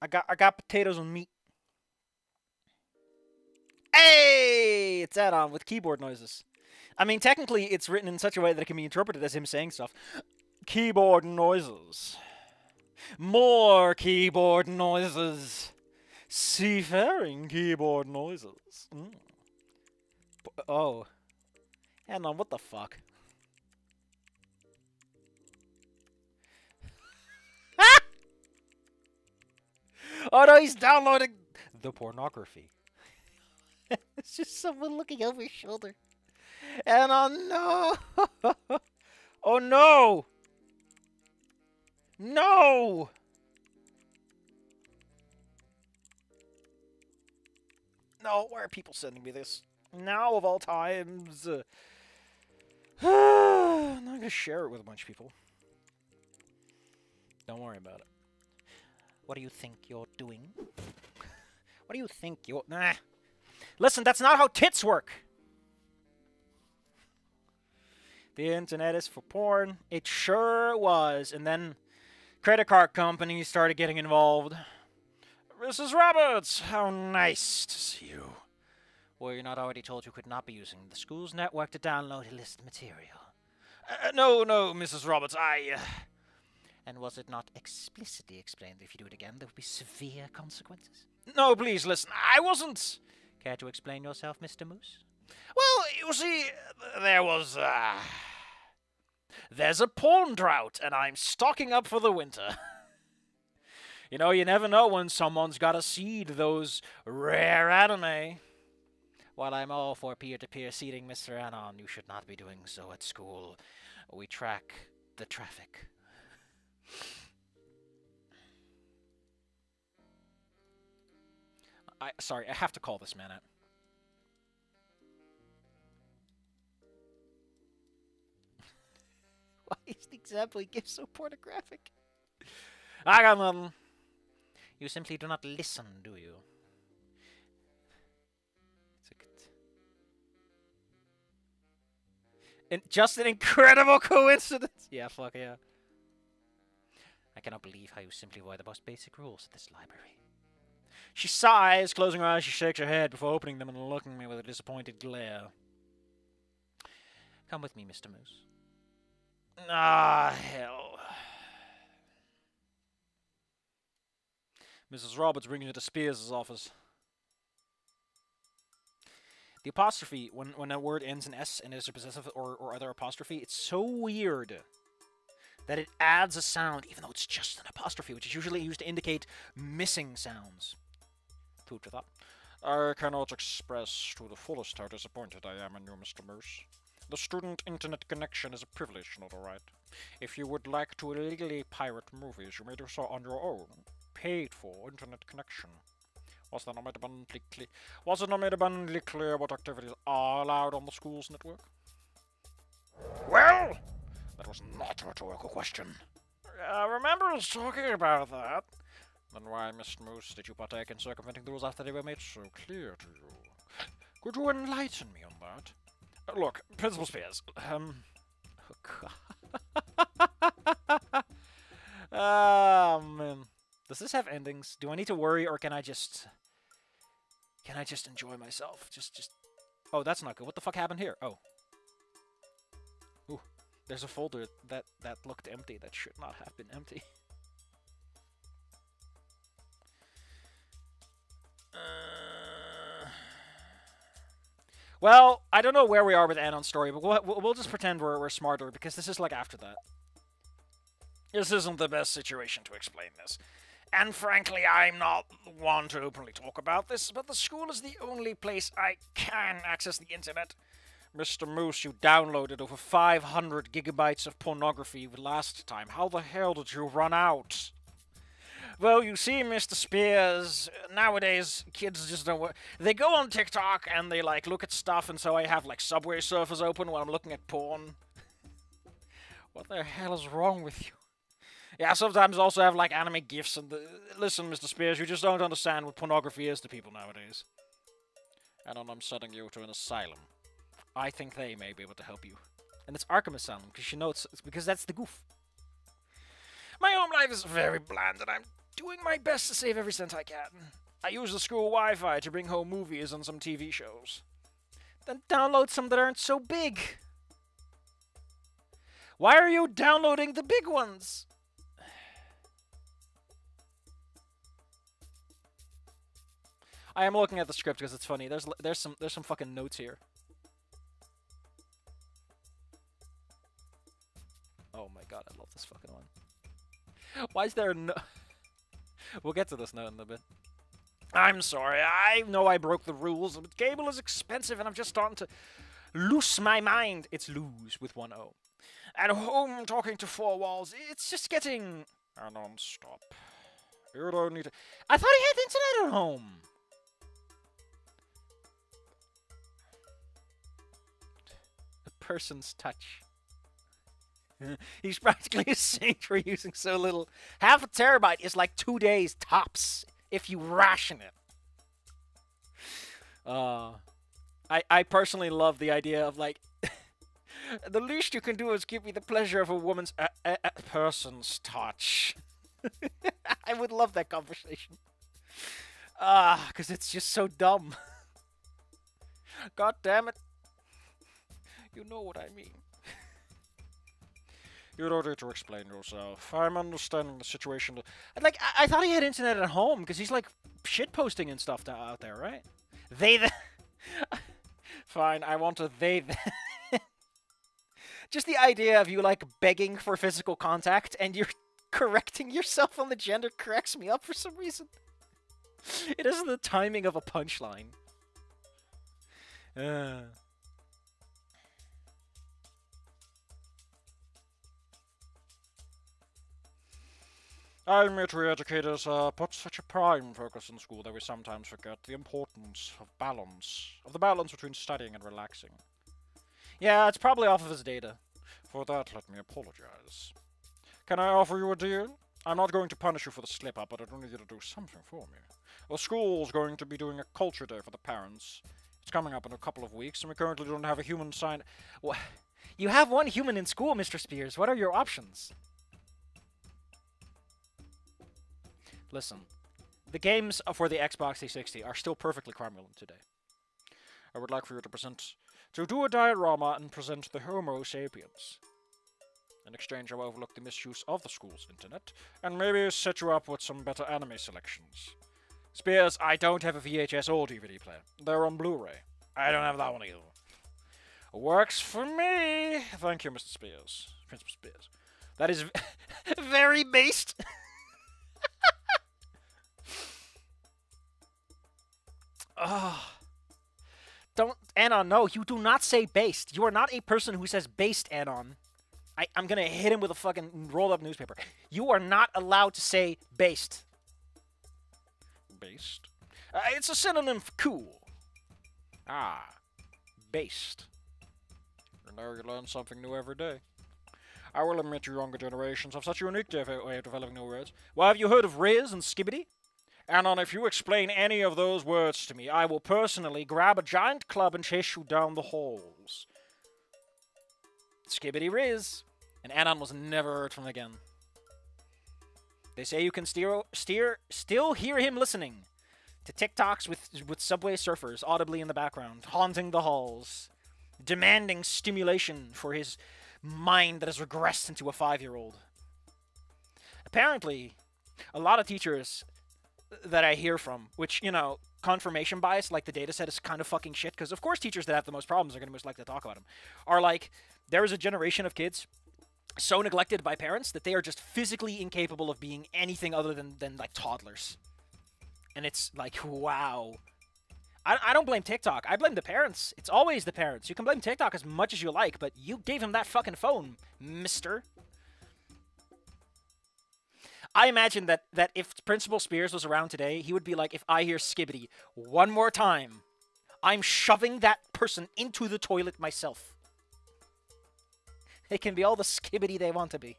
I got potatoes and meat. Hey! It's Anon with keyboard noises. I mean, technically, it's written in such a way that it can be interpreted as him saying stuff. Keyboard noises. More keyboard noises. Seafaring keyboard noises. Oh. Anon, what the fuck? Oh no, he's downloading the pornography. It's just someone looking over his shoulder. And oh no! Oh no! No! No, why are people sending me this? Now of all times. I'm not gonna share it with a bunch of people. Don't worry about it. What do you think you're doing? What do you think you're... Nah. Listen, that's not how tits work! The internet is for porn. It sure was. And then credit card companies started getting involved. Mrs. Roberts, how nice to see you. Were you not already told you could not be using the school's network to download illicit material? No, Mrs. Roberts, And was it not explicitly explained that if you do it again, there would be severe consequences? No, please, listen, I wasn't... Care to explain yourself, Mr. Moose? Well, you see, there's a porn drought, and I'm stocking up for the winter. You know, you never know when someone's gotta seed those rare anime. While I'm all for peer-to-peer seeding, Mr. Anon, you should not be doing so at school. We track the traffic. Sorry, I have to call this man out. Why is the example he gives so pornographic? I got nothing. You simply do not listen, do you? Just an incredible coincidence. Yeah, fuck yeah. I cannot believe how you simply avoid the most basic rules of this library. She sighs, closing her eyes, she shakes her head before opening them and looking at me with a disappointed glare. Come with me, Mr. Moose. Ah, hell. Mrs. Roberts brings you to Spears' office. The apostrophe, when a word ends in S and is a possessive or other apostrophe, it's so weird that it adds a sound, even though it's just an apostrophe, which is usually used to indicate missing sounds. Food for thought. I cannot express to the fullest how disappointed I am in you, Mr. Moose. The student internet connection is a privilege, not a right. If you would like to illegally pirate movies, you may do so on your own. Paid for internet connection. Was it not made abundantly clear what activities are allowed on the school's network? Well, that was not a rhetorical question. I remember us talking about that. Then why, Mr. Moose, did you partake in circumventing the rules after they were made so clear to you? Could you enlighten me on that? Look, Principal Spears, oh God. Oh, man. Does this have endings? Do I need to worry, or can I just enjoy myself? Just... Oh, that's not good. What the fuck happened here? Oh. Ooh. There's a folder that looked empty that should not have been empty. Well, I don't know where we are with Anon's story, but we'll just pretend we're smarter, because this is like after that. This isn't the best situation to explain this. And frankly, I'm not one to openly talk about this, but the school is the only place I can access the internet. Mr. Moose, you downloaded over 500 gigabytes of pornography last time. How the hell did you run out? Well, you see, Mr. Spears, nowadays, kids just don't... They go on TikTok and they, like, look at stuff, and so I have, like, Subway Surfers open while I'm looking at porn. What the hell is wrong with you? Yeah, sometimes I also have, like, anime GIFs and... Listen, Mr. Spears, you just don't understand what pornography is to people nowadays. And I'm sending you to an asylum. I think they may be able to help you. And it's Arkham Asylum, because you know it's because that's the goof. My home life is very bland, and I'm Doing my best to save every cent I can. I use the school Wi-Fi to bring home movies and some TV shows. Then download some that aren't so big. Why are you downloading the big ones? I am looking at the script because it's funny. There's some fucking notes here. Oh my god, I love this fucking one. Why is there no... We'll get to this note in a bit. I'm sorry, I know I broke the rules, but cable is expensive and I'm just starting to lose my mind. It's lose with one O. At home, talking to four walls, it's just getting... Anon, stop. You don't need to... I thought he had internet at home! A person's touch. He's practically a saint for using so little. Half a terabyte is like 2 days tops if you ration it. I personally love the idea of like the least you can do is give me the pleasure of a woman's person's touch. I would love that conversation. Because it's just so dumb. God damn it. You know what I mean. You don't need to explain yourself. I'm understanding the situation. Like, I thought he had internet at home, because he's, like, shitposting and stuff out there, right? Fine, I want a they Just the idea of you, like, begging for physical contact, and you're correcting yourself on the gender cracks me up for some reason. It isn't the timing of a punchline. I admit we educators put such a prime focus in school that we sometimes forget the importance of balance, of the balance between studying and relaxing. Yeah, it's probably off of his data. For that, let me apologize. Can I offer you a deal? I'm not going to punish you for the slip-up, but I do need you to do something for me. The school's going to be doing a culture day for the parents. It's coming up in a couple of weeks, and we currently don't have a human sign... What? You have one human in school, Mr. Spears. What are your options? Listen, the games for the Xbox 360 are still perfectly cromulent today. I would like for you to do a diorama and present the Homo sapiens. In exchange, I will overlook the misuse of the school's internet, and maybe set you up with some better anime selections. Spears, I don't have a VHS or DVD player. They're on Blu-ray. I don't have that one either. Works for me! Thank you, Mr. Spears. Principal Spears. That is very based. Don't, Anon, no, you do not say based. You are not a person who says based, Anon. I'm gonna hit him with a fucking rolled-up newspaper. You are not allowed to say based. Based? It's a synonym for cool. Based. You know, you learn something new every day. I will admit you younger generations have such a unique way of developing new words. Well, have you heard of Riz and Skibbity? Anon, if you explain any of those words to me, I will personally grab a giant club and chase you down the halls. Skibbity Riz. And Anon was never heard from again. They say you can still hear him listening to TikToks with Subway Surfers audibly in the background, haunting the halls, demanding stimulation for his mind that has regressed into a 5-year-old. Apparently, a lot of teachers that I hear from, which, you know, confirmation bias, like the data set is kind of fucking shit, because of course teachers that have the most problems are going to most likely to talk about them, are like, there is a generation of kids so neglected by parents that they are just physically incapable of being anything other than like toddlers. And it's like, wow. I don't blame TikTok. I blame the parents. It's always the parents. You can blame TikTok as much as you like, but you gave him that fucking phone, mister. I imagine that if Principal Spears was around today, he would be like, if I hear Skibbity one more time, I'm shoving that person into the toilet myself. They can be all the Skibbity they want to be.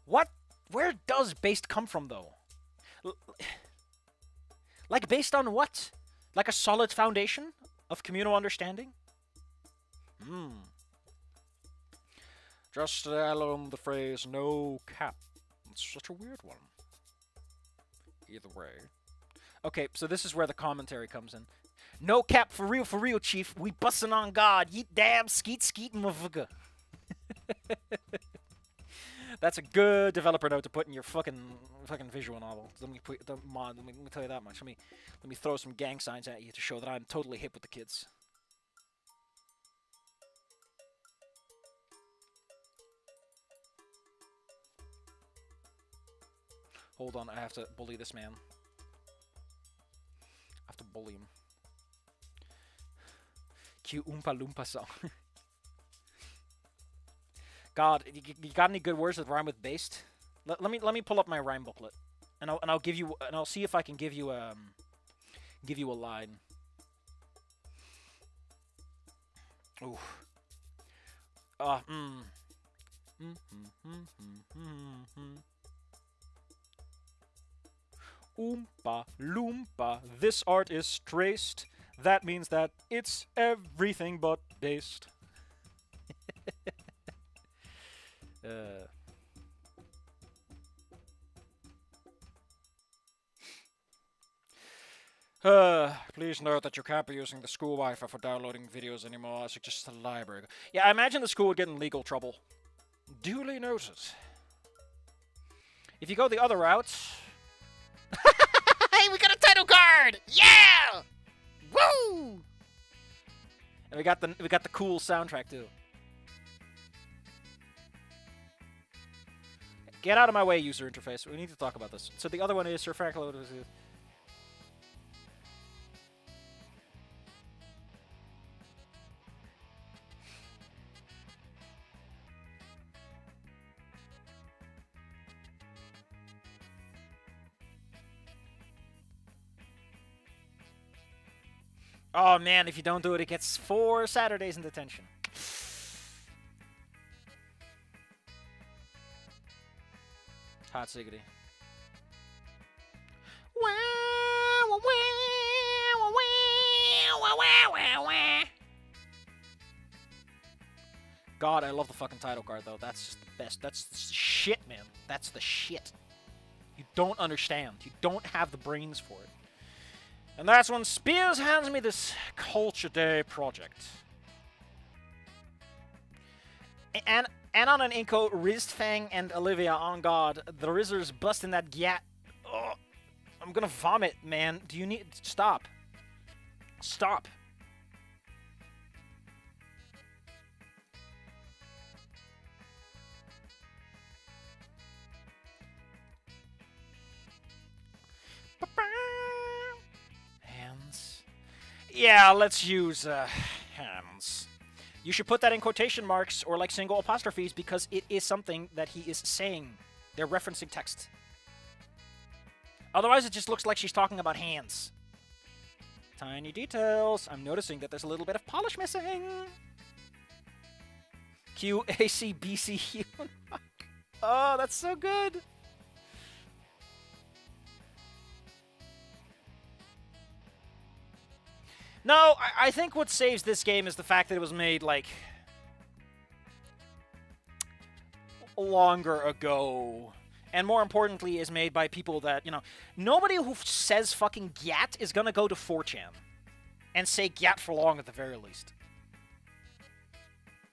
What? Where does based come from, though? Like, based on what? Like a solid foundation of communal understanding? Just alone the phrase "no cap." It's such a weird one. Either way. Okay, so this is where the commentary comes in. No cap, for real, chief. We bustin' on God. Yeet damn skeet motherfucker. That's a good developer note to put in your fucking visual novel. Let me put the mod. Let me tell you that much. Let me throw some gang signs at you to show that I'm totally hip with the kids. Hold on, I have to bully this man. I have to bully him. Cue Oompa Loompa song. God, you got any good words that rhyme with based? Let me pull up my rhyme booklet, and I'll give you, and I'll see if I can give you a line. Ooh. Oompa Loompa, this art is traced. That means that it's everything but based. Please note that you can't be using the school Wi-Fi for downloading videos anymore. I suggest the library. Yeah, I imagine the school would get in legal trouble. Duly noted. If you go the other route... Hey, we got a title card! Yeah! Woo! And we got the cool soundtrack too. Get out of my way, user interface. We need to talk about this. So the other one is Sir Frank Load. Oh man, if you don't do it, it gets 4 Saturdays in detention. Hot siggity. God, I love the fucking title card though. That's just the best. That's the shit, man. That's the shit. You don't understand. You don't have the brains for it. And that's when Spears hands me this Culture Day project. And Anon and Inko, Rizfang and Olivia, on God, the Rizzers busting that gat. Oh, I'm gonna vomit, man. Do you need... Stop. Stop. Hands. Yeah, let's use hands. You should put that in quotation marks or like single apostrophes because it is something that he is saying. They're referencing text. Otherwise, it just looks like she's talking about hands. Tiny details. I'm noticing that there's a little bit of polish missing. Q, A, C, B, C, U. Oh, that's so good. No, I think what saves this game is the fact that it was made, like, longer ago. And more importantly, is made by people that, you know, nobody who says fucking gyat is gonna go to 4chan and say gyat for long at the very least.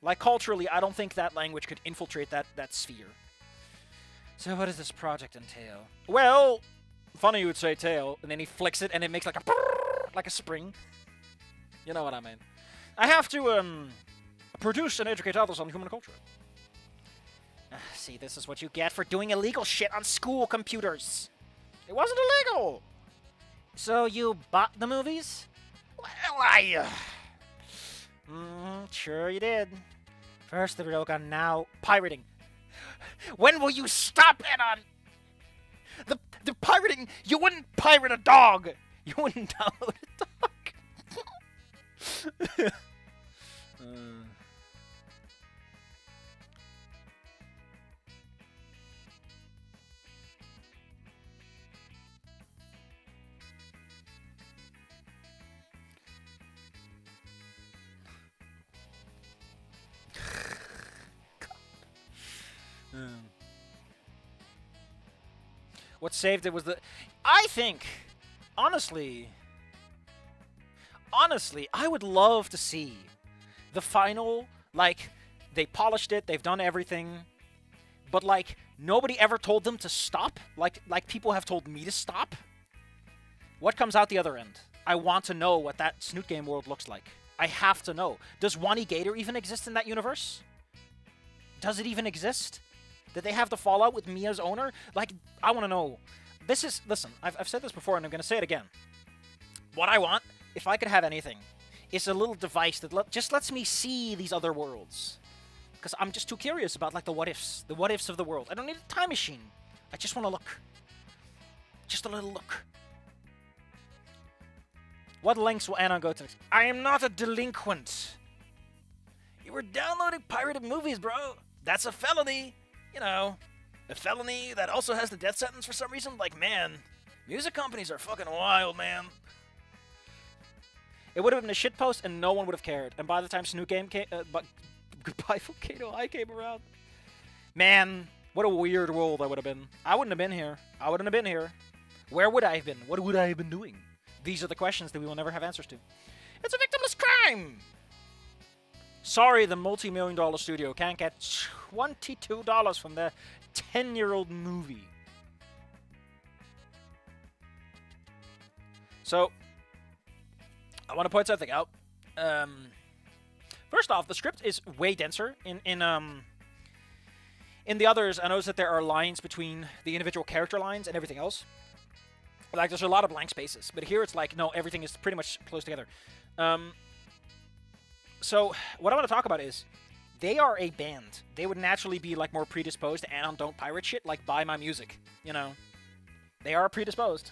Like, culturally, I don't think that language could infiltrate that sphere. So what does this project entail? Well, funny you would say tail, and then he flicks it, and it makes like a spring. You know what I mean. I have to, produce and educate others on human culture. See, this is what you get for doing illegal shit on school computers. It wasn't illegal. So you bought the movies? Well, sure you did. First the railgun, now pirating. When will you stop, Anon? The pirating, you wouldn't pirate a dog. You wouldn't download a dog. What saved it was the... I think, honestly, I would love to see the final, like, they polished it, they've done everything, but, like, nobody ever told them to stop, like people have told me to stop. What comes out the other end? I want to know what that Snoot Game world looks like. I have to know. Does Wani Gator even exist in that universe? Does it even exist? Did they have the fallout with Mia's owner? Like, I want to know. This is... Listen, I've said this before, and I'm going to say it again. What I want, if I could have anything, is a little device that just lets me see these other worlds. Because I'm just too curious about, like, the what-ifs. The what-ifs of the world. I don't need a time machine. I just want to look. Just a little look. What links will Anon go to next? I am not a delinquent. You were downloading pirated movies, bro. That's a felony. You know, a felony that also has the death sentence for some reason. Like, man, music companies are fucking wild, man. It would have been a shitpost and no one would have cared. And by the time Snoot Game came... but Goodbye Volcano I came around. Man, what a weird world that would have been. I wouldn't have been here. I wouldn't have been here. Where would I have been? What would I have been doing? These are the questions that we will never have answers to. It's a victimless crime! Sorry, the multi-million-dollar studio can't get $22 from their 10-year-old movie. So, I want to point something out. First off, the script is way denser. In the others, I noticed that there are lines between the individual character lines and everything else. Like, there's a lot of blank spaces. But here it's like, no, everything is pretty much close together. So, what I want to talk about is, they are a band. They would naturally be, like, more predisposed to Anon don't pirate shit, like, buy my music, you know? They are predisposed.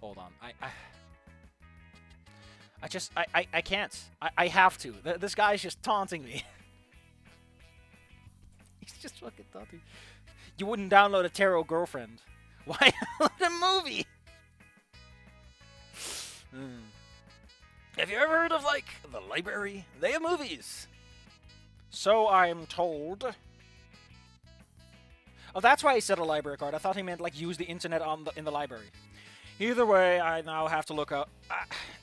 Hold on. I can't. I have to. This guy's just taunting me. He's just fucking taunting. You wouldn't download a Tarot Girlfriend. Why download a movie? Have you ever heard of, like, the library? They have movies. So I'm told. Oh, that's why he said a library card. I thought he meant, like, use the internet in the library. Either way, I now have to look up...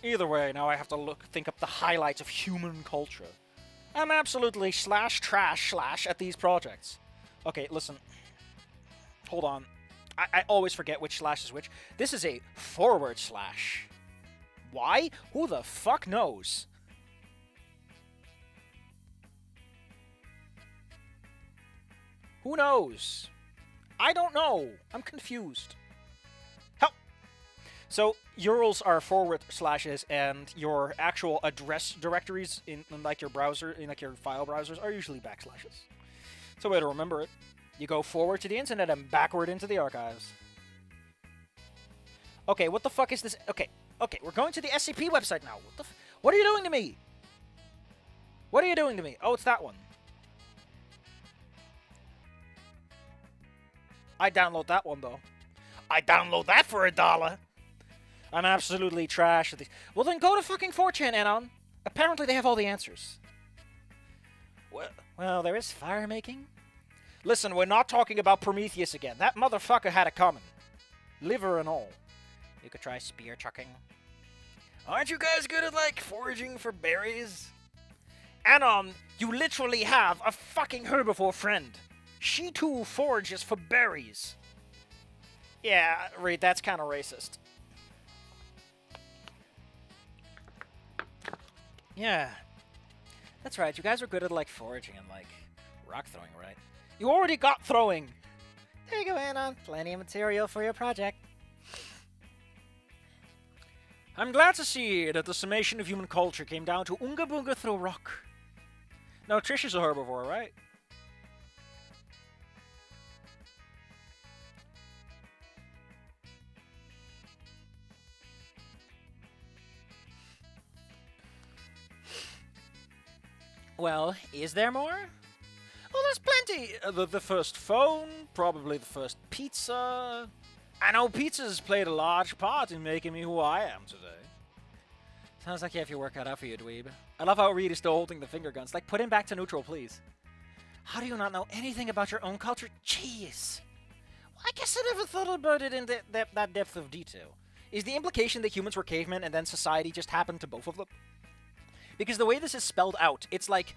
think up the highlights of human culture. I'm absolutely /trash/ at these projects. Okay, listen. Hold on. I always forget which slash is which. This is a /. Why? Who the fuck knows? Who knows? I don't know. I'm confused. So, URLs are /, and your actual address directories in like your browser, in like your file browsers, are usually /. So, way to remember it. You go forward to the internet and backward into the archives. Okay, what the fuck is this? Okay, we're going to the SCP website now. What are you doing to me? What are you doing to me? Oh, it's that one. I download that one, though. I download that for $1. I'm absolutely trash at these. Well, then go to fucking 4chan, Anon. Apparently they have all the answers. Well, there is fire making. Listen, we're not talking about Prometheus again. That motherfucker had it coming. Liver and all. You could try spear chucking. Aren't you guys good at, like, foraging for berries? Anon, you literally have a fucking herbivore friend. She too forages for berries. Yeah, Reed, that's kind of racist. Yeah. That's right, you guys are good at, like, foraging and, like, rock throwing, right? You already got throwing! There you go, Anon. Plenty of material for your project. I'm glad to see that the summation of human culture came down to Oonga Boonga throw rock. Now, Trish is a herbivore, right? Well, is there more? Well, there's plenty. The first phone, probably the first pizza. I know pizza's played a large part in making me who I am today. Sounds like you have your work cut out for you, dweeb. I love how Reed is still holding the finger guns. Like, put him back to neutral, please. How do you not know anything about your own culture? Jeez. Well, I guess I never thought about it in that depth of detail. Is the implication that humans were cavemen and then society just happened to both of them? Because the way this is spelled out, it's like,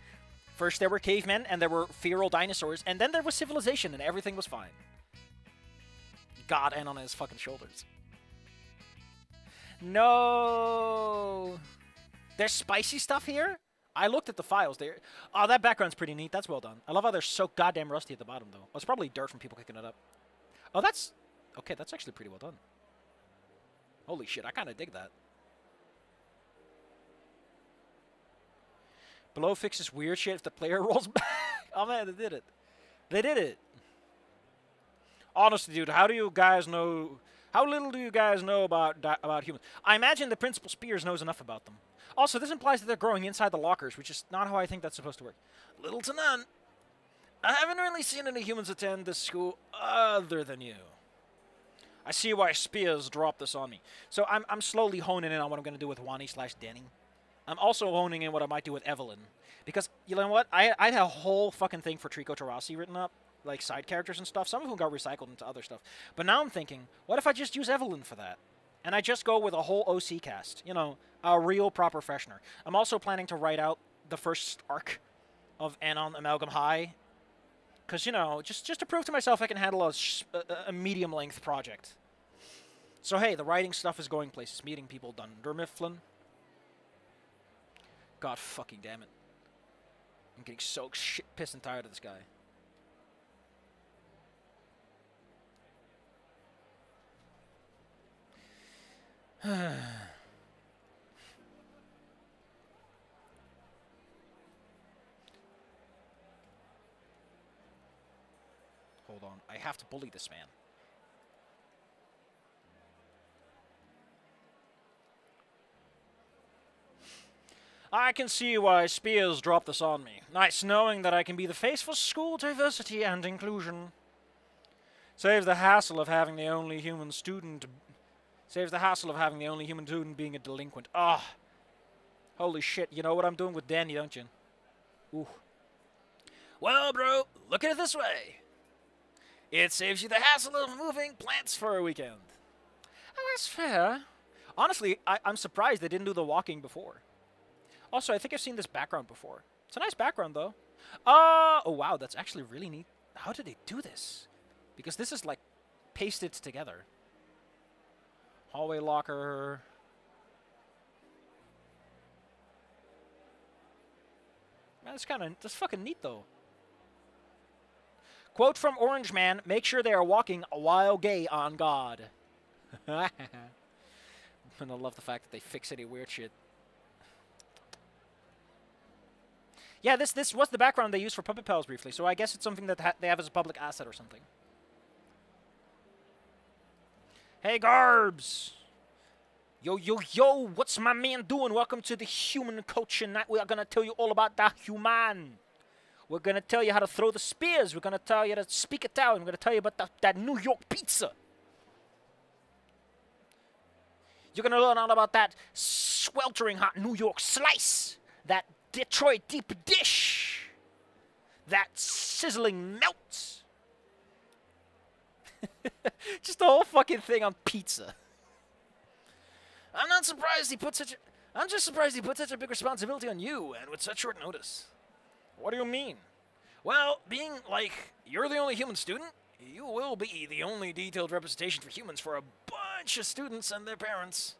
first there were cavemen and there were feral dinosaurs, and then there was civilization and everything was fine. God, and on his fucking shoulders. No! There's spicy stuff here? I looked at the files there. Oh, that background's pretty neat. That's well done. I love how they're so goddamn rusty at the bottom, though. Oh, it's probably dirt from people kicking it up. Oh, that's... Okay, that's actually pretty well done. Holy shit, I kind of dig that. Below fixes weird shit if the player rolls back. Oh, man, they did it. They did it. Honestly, dude, how do you guys know... How little do you guys know about humans? I imagine the Principal Spears knows enough about them. Also, this implies that they're growing inside the lockers, which is not how I think that's supposed to work. Little to none. I haven't really seen any humans attend this school other than you. I see why Spears dropped this on me. So I'm slowly honing in on what I'm going to do with Wani/Danny. I'm also honing in what I might do with Evelyn. Because, you know what? I had a whole fucking thing for Trico Tarasi written up. Like side characters and stuff. Some of them got recycled into other stuff. But now I'm thinking, what if I just use Evelyn for that? And I just go with a whole OC cast. You know, a real proper freshener. I'm also planning to write out the first arc of Anon Amalgam High. Because, you know, just to prove to myself I can handle a medium-length project. So, hey, the writing stuff is going places. Meeting people done. Mifflin. God fucking damn it. I'm getting so shit pissed and tired of this guy. Hold on. I have to bully this man. I can see why Spears dropped this on me. Nice knowing that I can be the face for school diversity and inclusion. Saves the hassle of having the only human student... Saves the hassle of having the only human student being a delinquent. Ah. Oh, holy shit. You know what I'm doing with Danny, don't you? Ooh. Well, bro, look at it this way. It saves you the hassle of moving plants for a weekend. Oh, that's fair. Honestly, I'm surprised they didn't do the walking before. Also, I think I've seen this background before. It's a nice background, though. Oh, wow, that's actually really neat. How did they do this? Because this is, like, pasted together. Hallway locker. Man, that's fucking neat, though. Quote from Orange Man, make sure they are walking while gay on God. And I love the fact that they fix any weird shit. Yeah, this was the background they used for Puppet Pals briefly, so I guess it's something that they have as a public asset or something. Hey, Garbs! Yo, yo, yo, what's my man doing? Welcome to the Human Coaching Night. We are going to tell you all about the human. We're going to tell you how to throw the spears. We're going to tell you how to speak Italian. We're going to tell you about that New York pizza. You're going to learn all about that sweltering hot New York slice. That Detroit deep dish. That sizzling melt. Just the whole fucking thing on pizza. I'm not surprised he put such a... I'm just surprised he put such a big responsibility on you, and with such short notice. What do you mean? Well, being, like, you're the only human student, you will be the only detailed representation for humans for a bunch of students and their parents.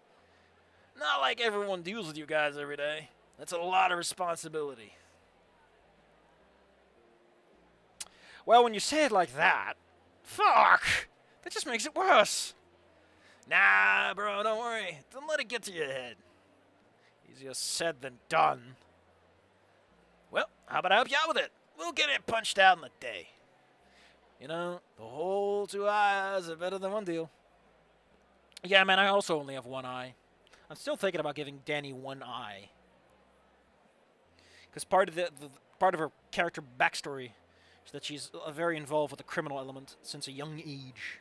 Not like everyone deals with you guys every day. That's a lot of responsibility. Well, when you say it like that... Fuck! That just makes it worse. Nah, bro, don't worry. Don't let it get to your head. Easier said than done. Well, how about I help you out with it? We'll get it punched out in a day. You know, the whole 2 eyes are better than one deal. Yeah, man, I also only have one eye. I'm still thinking about giving Danny one eye. Because part of her character backstory is that she's very involved with the criminal element since a young age.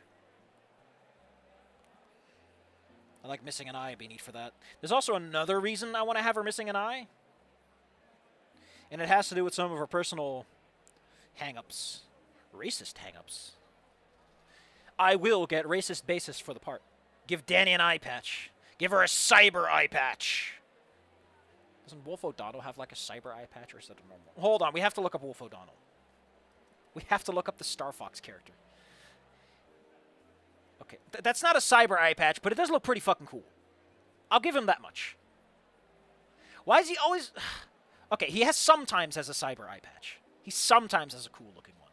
I like missing an eye beneath for that. There's also another reason I want to have her missing an eye. And it has to do with some of her personal hang-ups. Racist hang-ups. I will get racist basis for the part. Give Danny an eye patch. Give her a cyber eye patch. Doesn't Wolf O'Donnell have like a cyber eye patch, or is that a normal? Hold on, we have to look up Wolf O'Donnell. We have to look up the Star Fox character. Okay, that's not a cyber eye patch, but it does look pretty fucking cool. I'll give him that much. Why is he always... Okay, he sometimes has a cyber eye patch. He sometimes has a cool looking one.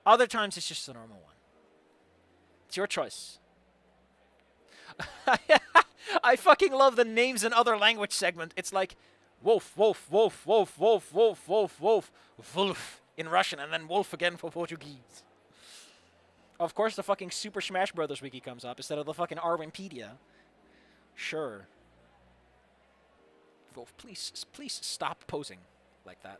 Other times it's just a normal one. It's your choice. I fucking love the names in other language segment. It's like wolf, wolf, wolf, wolf, wolf, wolf, wolf, wolf, wolf in Russian, and then wolf again for Portuguese. Of course, the fucking Super Smash Brothers wiki comes up instead of the fucking Arwinpedia. Sure. Wolf, please stop posing like that.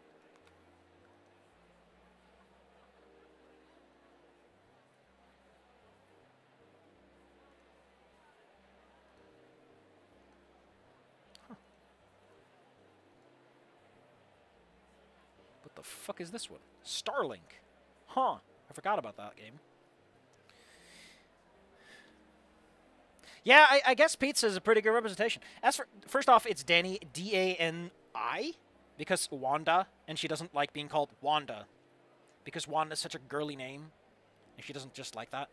What the fuck is this one? Starlink. Huh. I forgot about that game. Yeah, I guess pizza is a pretty good representation. As for, first off, it's Dani, D-A-N-I, because Wanda, and she doesn't like being called Wanda, because Wanda is such a girly name, and she doesn't just like that.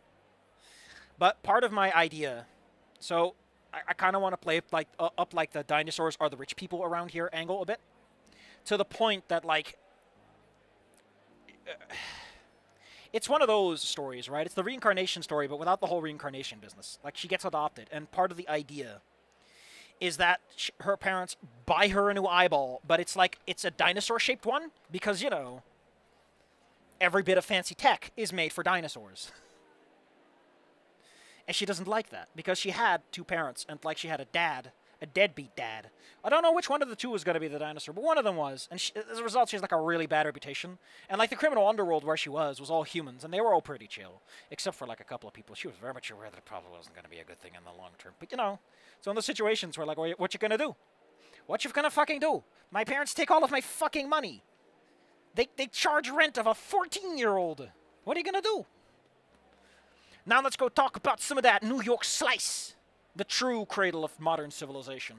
But part of my idea, so I kind of want to play like up like the dinosaurs are the rich people around here angle a bit, to the point that like... It's one of those stories, right? It's the reincarnation story, but without the whole reincarnation business. Like, she gets adopted, and part of the idea is that her parents buy her a new eyeball, but it's like, it's a dinosaur-shaped one, because, you know, every bit of fancy tech is made for dinosaurs. And she doesn't like that, because she had two parents, and, like, she had a dad, a deadbeat dad. I don't know which one of the two was going to be the dinosaur, but one of them was. And as a result, she has like a really bad reputation. And like the criminal underworld where she was all humans, and they were all pretty chill. Except for like a couple of people. She was very much aware that it probably wasn't going to be a good thing in the long term. But you know, it's one of those situations where like, what you going to do? What you going to fucking do? My parents take all of my fucking money. They charge rent of a 14-year-old. What are you going to do? Now let's go talk about some of that New York slice. The true cradle of modern civilization.